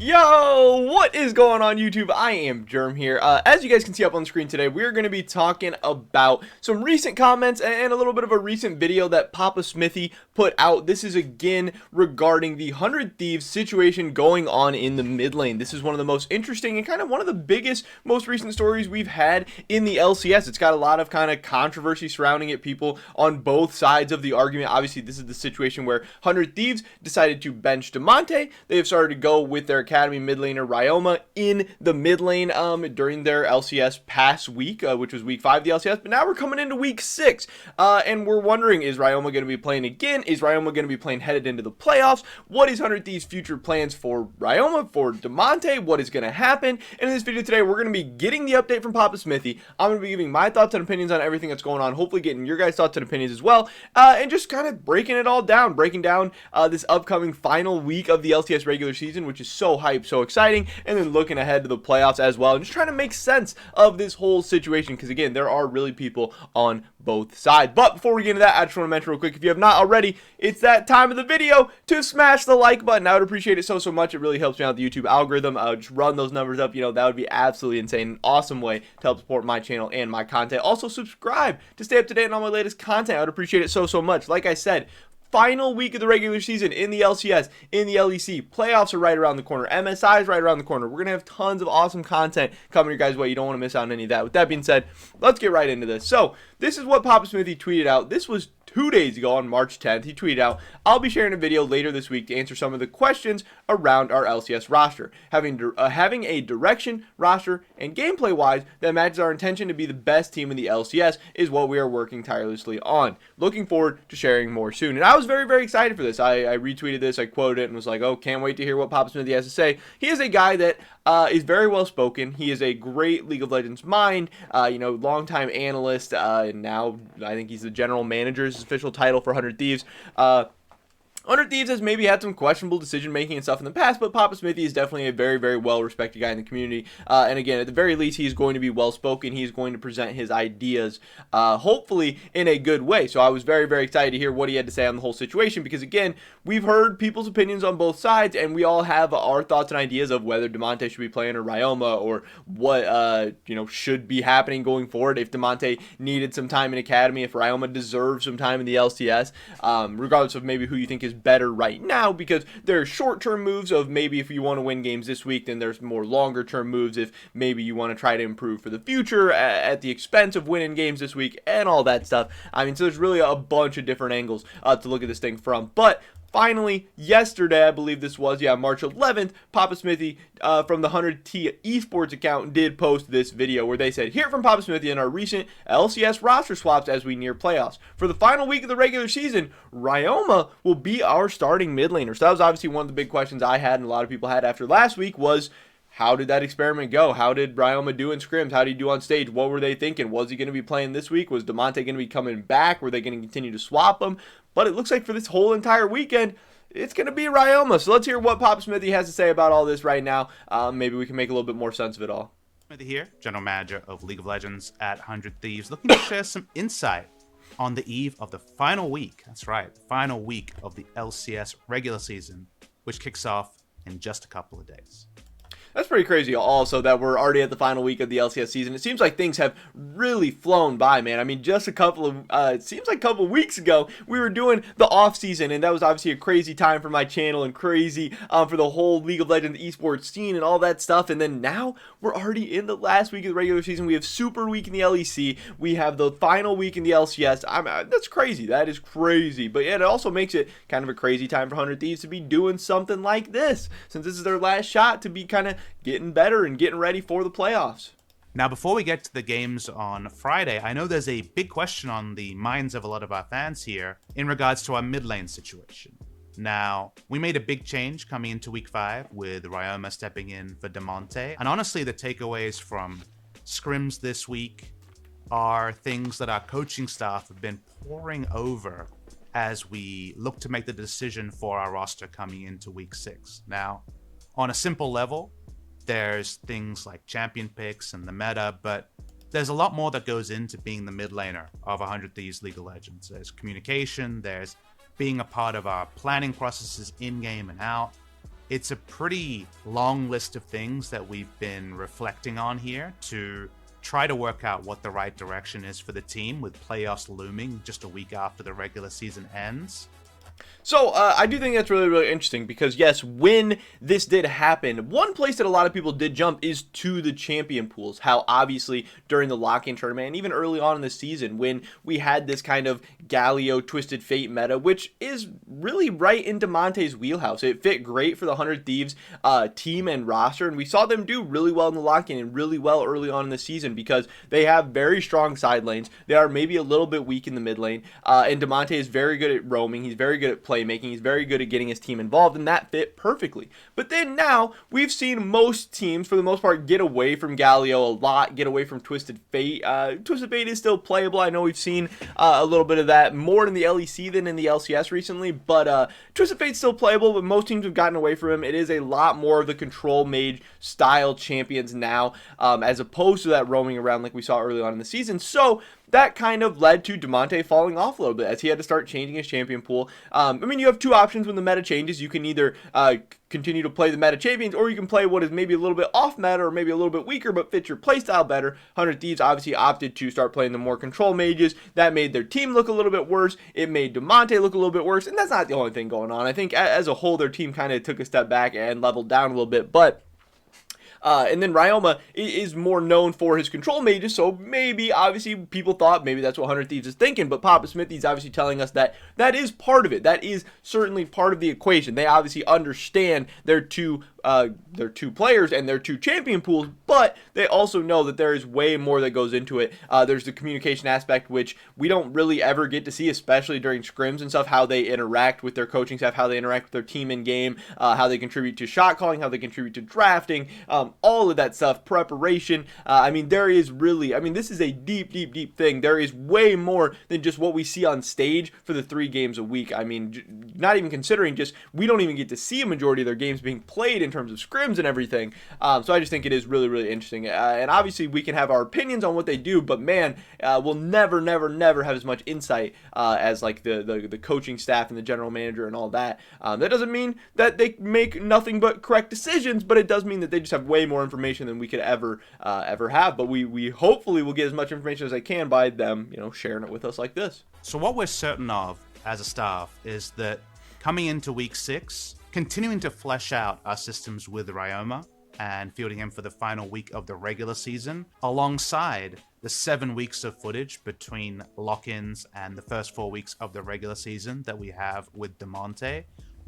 Yo, what is going on YouTube? I am Germ here. As you guys can see up on the screen today, we're going to be talking about some recent comments and a little bit of a recent video that Papa Smithy put out. This is again regarding the 100 Thieves situation going on in the mid lane. This is one of the most interesting and kind of one of the biggest, most recent stories we've had in the LCS. It's got a lot of kind of controversy surrounding it, people on both sides of the argument. Obviously, this is the situation where 100 Thieves decided to bench Damonte. They have started to go with their academy mid laner Ryoma in the mid lane during their LCS past week, which was week 5 of the LCS, but now we're coming into week 6, and we're wondering, is Ryoma going to be playing again? Is Ryoma going to be playing headed into the playoffs? What is 100 Thieves' future plans for Ryoma, for Damonte? What is going to happen? And in this video today, we're going to be getting the update from Papa Smithy. I'm going to be giving my thoughts and opinions on everything that's going on, hopefully getting your guys' thoughts and opinions as well, and just kind of breaking it all down, breaking down this upcoming final week of the LCS regular season, which is so hyped, so exciting, and then looking ahead to the playoffs as well, and just trying to make sense of this whole situation, because again, there are really people on both sides. But before we get into that, I just want to mention real quick, if you have not already, it's that time of the video to smash the like button. I would appreciate it so much. It really helps me out the YouTube algorithm. Just run those numbers up. That would be absolutely insane. An awesome way to help support my channel and my content. Also subscribe to stay up to date on all my latest content. I would appreciate it so much. Like I said, final week of the regular season in the LCS, in the LEC. Playoffs are right around the corner. MSI is right around the corner. We're going to have tons of awesome content coming your guys' way. You don't want to miss out on any of that. With that being said, let's get right into this. So, this is what Papa Smithy tweeted out. This was 2 days ago on March 10th. He tweeted out, "I'll be sharing a video later this week to answer some of the questions around our LCS roster. Having a direction, roster, and gameplay-wise that matches our intention to be the best team in the LCS is what we are working tirelessly on. Looking forward to sharing more soon." And I was very excited for this. I retweeted this, I quoted it, and was like, oh, can't wait to hear what Papa Smithy has to say. He is a guy that is very well spoken. He is a great League of Legends mind, longtime analyst, and now I think he's the general manager, his official title for 100 Thieves. 100 Thieves has maybe had some questionable decision-making and stuff in the past, but Papa Smithy is definitely a very well-respected guy in the community. And again, at the very least, he's going to be well-spoken. He's going to present his ideas, hopefully, in a good way. So I was very excited to hear what he had to say on the whole situation, because, again, we've heard people's opinions on both sides, and we all have our thoughts and ideas of whether Damonte should be playing or Ryoma, or what, should be happening going forward, if Damonte needed some time in Academy, if Ryoma deserves some time in the LCS, regardless of maybe who you think is better right now, because there's short-term moves of maybe if you want to win games this week, then there's more longer-term moves if maybe you want to try to improve for the future at the expense of winning games this week and all that stuff. I mean, so there's really a bunch of different angles to look at this thing from. But finally, yesterday, I believe this was, March 11th, Papa Smithy from the 100T Esports account did post this video where they said, "Hear from Papa Smithy in our recent LCS roster swaps as we near playoffs. For the final week of the regular season, Ryoma will be our starting mid laner." So that was obviously one of the big questions I had and a lot of people had after last week was, how did that experiment go? How did Ryoma do in scrims? How did he do on stage? What were they thinking? Was he going to be playing this week? Was Damonte going to be coming back? Were they going to continue to swap him? But it looks like for this whole entire weekend, it's going to be Ryoma. So let's hear what Papa Smithy has to say about all this right now. Maybe we can make a little bit more sense of it all. Smithy here, General Manager of League of Legends at 100 Thieves, looking to share some insight on the eve of the final week. That's right, the final week of the LCS regular season, which kicks off in just a couple of days. That's pretty crazy also that we're already at the final week of the LCS season. It seems like things have really flown by, man. I mean, just a couple of, it seems like a couple of weeks ago, we were doing the off season, and that was obviously a crazy time for my channel and crazy for the whole League of Legends esports scene and all that stuff. And then now we're already in the last week of the regular season. We have Super Week in the LEC. We have the final week in the LCS. That's crazy. That is crazy. But yeah, it also makes it kind of a crazy time for 100 Thieves to be doing something like this, since this is their last shot to be kind of getting better and getting ready for the playoffs. Now, before we get to the games on Friday, I know there's a big question on the minds of a lot of our fans here in regards to our mid lane situation. Now, we made a big change coming into week 5 with Ryoma stepping in for Damonte. And honestly, the takeaways from scrims this week are things that our coaching staff have been poring over as we look to make the decision for our roster coming into week 6. Now, on a simple level, there's things like champion picks and the meta, but there's a lot more that goes into being the mid laner of 100 Thieves League of Legends. There's communication, there's being a part of our planning processes in-game and out. It's a pretty long list of things that we've been reflecting on here to try to work out what the right direction is for the team, with playoffs looming just a week after the regular season ends. So I do think that's really, really interesting because, yes, when this did happen, one place that a lot of people did jump is to the champion pools. How obviously during the lock-in tournament and even early on in the season when we had this kind of Galio Twisted Fate meta, which is really right in Damonte's wheelhouse. It fit great for the 100 Thieves team and roster, and we saw them do really well in the lock-in and really well early on in the season because they have very strong side lanes. They are maybe a little bit weak in the mid lane, and Damonte is very good at roaming. He's very good at playmaking. He's very good at getting his team involved, and that fit perfectly. But then now we've seen most teams, for the most part, get away from Galio a lot, get away from Twisted Fate. Twisted Fate is still playable. I know we've seen a little bit of that more in the LEC than in the LCS recently, but Twisted Fate's still playable, but most teams have gotten away from him. It is a lot more of the control mage style champions now, as opposed to that roaming around like we saw early on in the season. So that kind of led to Damonte falling off a little bit as he had to start changing his champion pool. I mean, you have two options when the meta changes. You can either continue to play the meta champions, or you can play what is maybe a little bit off meta or maybe a little bit weaker but fits your playstyle better. 100 Thieves obviously opted to start playing the more control mages. That made their team look a little bit worse. It made Damonte look a little bit worse, and that's not the only thing going on. I think as a whole, their team kind of took a step back and leveled down a little bit, but and then Ryoma is more known for his control mages, so maybe, obviously, people thought maybe that's what 100 Thieves is thinking, but Papa Smithy's obviously telling us that that is part of it. That is certainly part of the equation. They obviously understand their two players and their two champion pools, but they also know that there is way more that goes into it. There's the communication aspect, which we don't really ever get to see, especially during scrims and stuff, how they interact with their coaching staff, how they interact with their team in game, how they contribute to shot calling, how they contribute to drafting, all of that stuff, preparation. I mean, there is really, I mean, this is a deep, deep, deep thing. There is way more than just what we see on stage for the 3 games a week. I mean, not even considering just, we don't even get to see a majority of their games being played in terms of scrims and everything. So I just think it is really, really interesting. And obviously we can have our opinions on what they do, but man, we'll never, never, never have as much insight as like the coaching staff and the general manager and all that. That doesn't mean that they make nothing but correct decisions, but it does mean that they just have way more information than we could ever have. But we hopefully will get as much information as they can by them, you know, sharing it with us like this. So what we're certain of as a staff is that coming into week 6, continuing to flesh out our systems with Ryoma and fielding him for the final week of the regular season, alongside the 7 weeks of footage between lock-ins and the first 4 weeks of the regular season that we have with Damonte,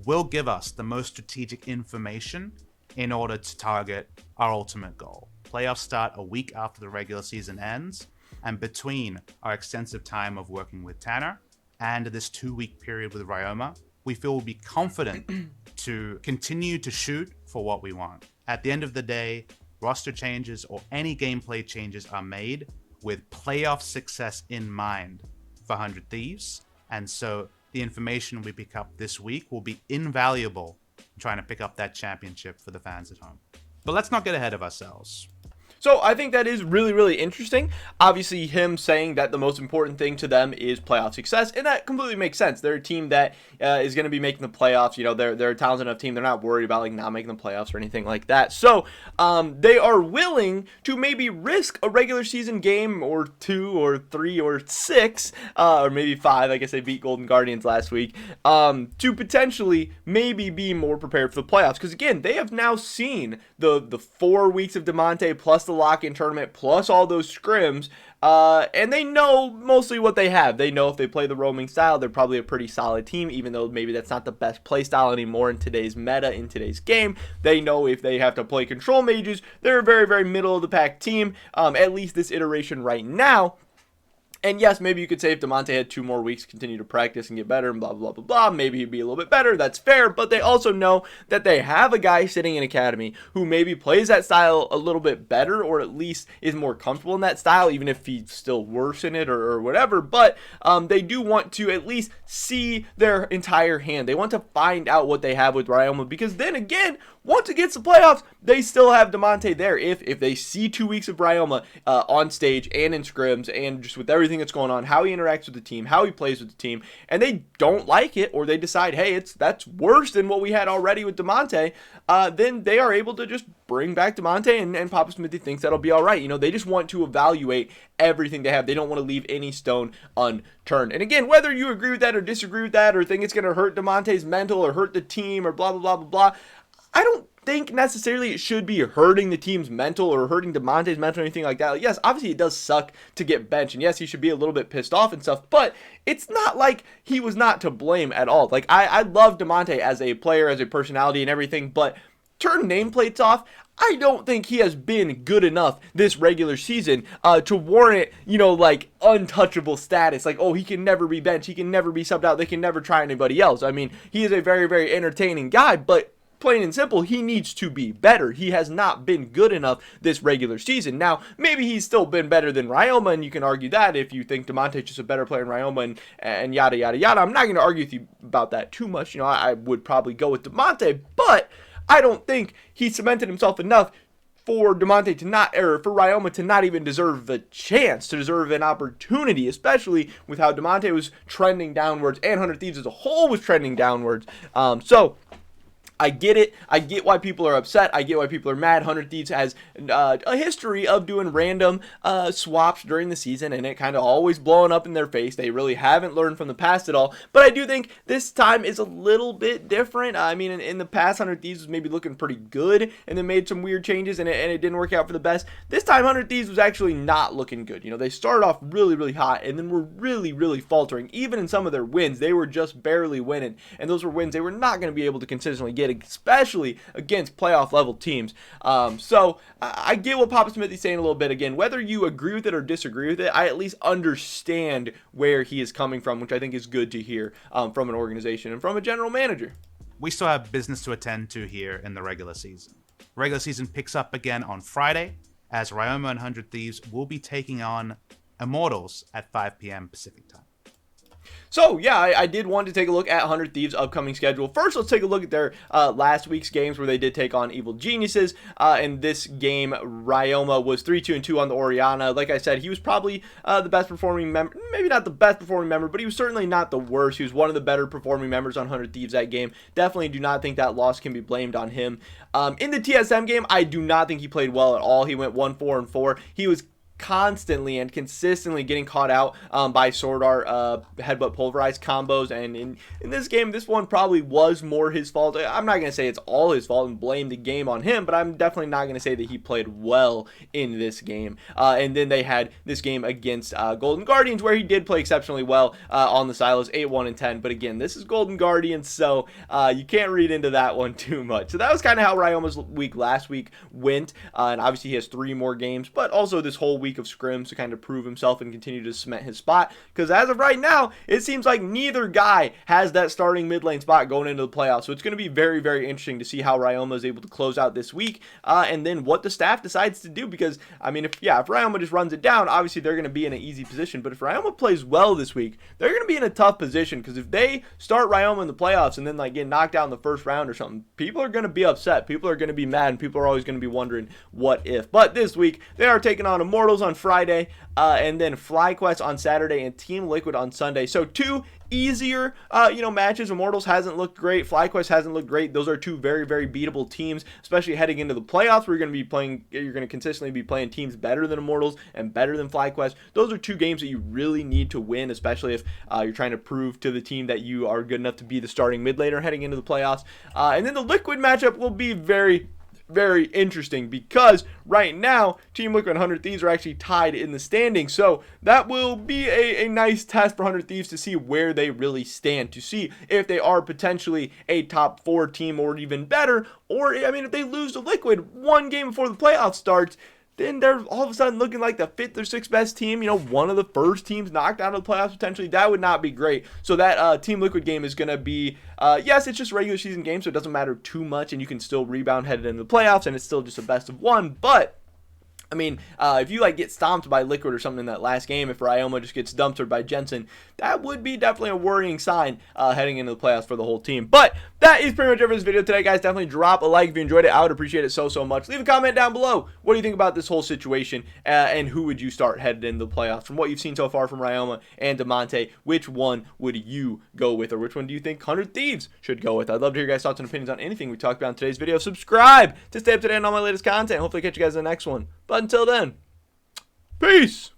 will give us the most strategic information in order to target our ultimate goal. Playoffs start a week after the regular season ends, and between our extensive time of working with Tanner and this 2-week period with Ryoma, we feel we'll be confident to continue to shoot for what we want. At the end of the day, roster changes or any gameplay changes are made with playoff success in mind for 100 Thieves, and so the information we pick up this week will be invaluable in trying to pick up that championship for the fans at home. But let's not get ahead of ourselves. So I think that is really, really interesting. Obviously, him saying that the most important thing to them is playoff success, and that completely makes sense. They're a team that is going to be making the playoffs. You know, they're a talented enough team. They're not worried about like not making the playoffs or anything like that. So they are willing to maybe risk a regular season game or 2 or 3 or 6 or maybe 5. I guess they beat Golden Guardians last week to potentially maybe be more prepared for the playoffs. Because again, they have now seen the 4 weeks of Damonte plus the lock-in tournament plus all those scrims, and they know mostly what they have. They know if they play the roaming style, they're probably a pretty solid team, even though maybe that's not the best play style anymore in today's meta, in today's game. They know if they have to play control mages, they're a very, very middle of the pack team, at least this iteration right now. And yes, maybe you could say if Damonte had 2 more weeks, continue to practice and get better and blah, blah, blah, blah, maybe he'd be a little bit better. That's fair. But they also know that they have a guy sitting in Academy who maybe plays that style a little bit better, or at least is more comfortable in that style, even if he's still worse in it or whatever. But they do want to at least see their entire hand. They want to find out what they have with Ryoma, because then again, once it gets to playoffs, they still have Damonte there. If they see 2 weeks of Ryoma on stage and in scrims and just with everything everything that's going on, how he interacts with the team, how he plays with the team, and they don't like it, or they decide, hey, that's worse than what we had already with Damonte, then they are able to just bring back Damonte, and Papa Smithy thinks that'll be all right. You know, they just want to evaluate everything they have. They don't want to leave any stone unturned. And again, whether you agree with that or disagree with that, or think it's going to hurt Damonte's mental or hurt the team or blah, blah, blah, blah, blah, I don't think necessarily it should be hurting the team's mental or hurting Damonte's mental or anything like that. Like, yes, obviously it does suck to get benched, and yes, he should be a little bit pissed off and stuff, but it's not like he was not to blame at all. Like, I love Damonte as a player, as a personality and everything, but turn nameplates off, I don't think he has been good enough this regular season to warrant, you know, like untouchable status. Like, oh, he can never be benched, he can never be subbed out, they can never try anybody else. I mean, he is a very, very entertaining guy, but plain and simple, he needs to be better. He has not been good enough this regular season. Now, maybe he's still been better than Ryoma, and you can argue that if you think Damonte's just a better player than Ryoma and yada, yada, yada. I'm not going to argue with you about that too much. You know, I would probably go with Damonte, but I don't think he cemented himself enough for Damonte to not, or for Ryoma to not even deserve the chance, to deserve an opportunity, especially with how Damonte was trending downwards and 100 Thieves as a whole was trending downwards. So I get it. I get why people are upset. I get why people are mad. 100 Thieves has a history of doing random swaps during the season, and it kind of always blowing up in their face. They really haven't learned from the past at all. But I do think this time is a little bit different. I mean, in the past, 100 Thieves was maybe looking pretty good, and then made some weird changes, and it didn't work out for the best. This time, 100 Thieves was actually not looking good. You know, they started off really, really hot, and then were really, really faltering. Even in some of their wins, they were just barely winning, and those were wins they were not going to be able to consistently get, especially against playoff level teams. So I get what Papa Smithy's saying a little bit. Again, whether you agree with it or disagree with it, I at least understand where he is coming from, which I think is good to hear from an organization and from a general manager. We still have business to attend to here in the regular season. Regular season picks up again on Friday, as Ryoma and 100 Thieves will be taking on Immortals at 5 p.m. Pacific time. So, yeah, I did want to take a look at 100 Thieves' upcoming schedule. First, let's take a look at their last week's games where they did take on Evil Geniuses. In this game, Ryoma was 3-2-2 on the Oriana. Like I said, he was probably the best performing member. Maybe not the best performing member, but he was certainly not the worst. He was one of the better performing members on 100 Thieves that game. Definitely do not think that loss can be blamed on him. In the TSM game, I do not think he played well at all. He went 1-4-4. He was constantly and consistently getting caught out by sword art headbutt pulverized combos, and in this game, this one probably was more his fault. I'm not going to say it's all his fault and blame the game on him, but I'm definitely not going to say that he played well in this game. And then they had this game against Golden Guardians, where he did play exceptionally well on the silos, 8-1-10, but again, this is Golden Guardians, so you can't read into that one too much. So that was kind of how Ryoma's week last week went, and obviously he has 3 more games, but also this whole week of scrims to kind of prove himself and continue to cement his spot, because as of right now, it seems like neither guy has that starting mid lane spot going into the playoffs. So it's going to be very, very interesting to see how Ryoma is able to close out this week, and then what the staff decides to do, because I mean, if Ryoma just runs it down, obviously they're going to be in an easy position, but if Ryoma plays well this week, they're going to be in a tough position, because if they start Ryoma in the playoffs and then like get knocked out in the first round or something, people are going to be upset, people are going to be mad, and people are always going to be wondering what if. But this week they are taking on Immortals on Friday, and then FlyQuest on Saturday, and Team Liquid on Sunday. So 2 easier matches. Immortals hasn't looked great, FlyQuest hasn't looked great. Those are 2 very, very beatable teams, especially heading into the playoffs where you're going to consistently be playing teams better than Immortals and better than FlyQuest. Those are 2 games that you really need to win, especially if you're trying to prove to the team that you are good enough to be the starting mid laner heading into the playoffs. And then the Liquid matchup will be very, very interesting, because right now Team Liquid and 100 Thieves are actually tied in the standings, so that will be a nice test for 100 Thieves to see where they really stand, to see if they are potentially a top 4 team or even better, or I mean, if they lose to Liquid 1 game before the playoffs starts, then they're all of a sudden looking like the 5th or 6th best team, one of the first teams knocked out of the playoffs potentially. That would not be great. So that Team Liquid game is going to be, yes, it's just a regular season game, so it doesn't matter too much, and you can still rebound headed into the playoffs, and it's still just a best of 1, but I mean, if you like get stomped by Liquid or something in that last game, if Ryoma just gets dumped by Jensen, that would be definitely a worrying sign heading into the playoffs for the whole team. But that is pretty much it for this video today, guys. Definitely drop a like if you enjoyed it. I would appreciate it so much. Leave a comment down below. What do you think about this whole situation, and who would you start headed into the playoffs? From what you've seen so far from Ryoma and Damonte, which one would you go with, or which one do you think 100 Thieves should go with? I'd love to hear your guys' thoughts and opinions on anything we talked about in today's video. Subscribe to stay up to date on all my latest content. Hopefully catch you guys in the next one. But until then, peace!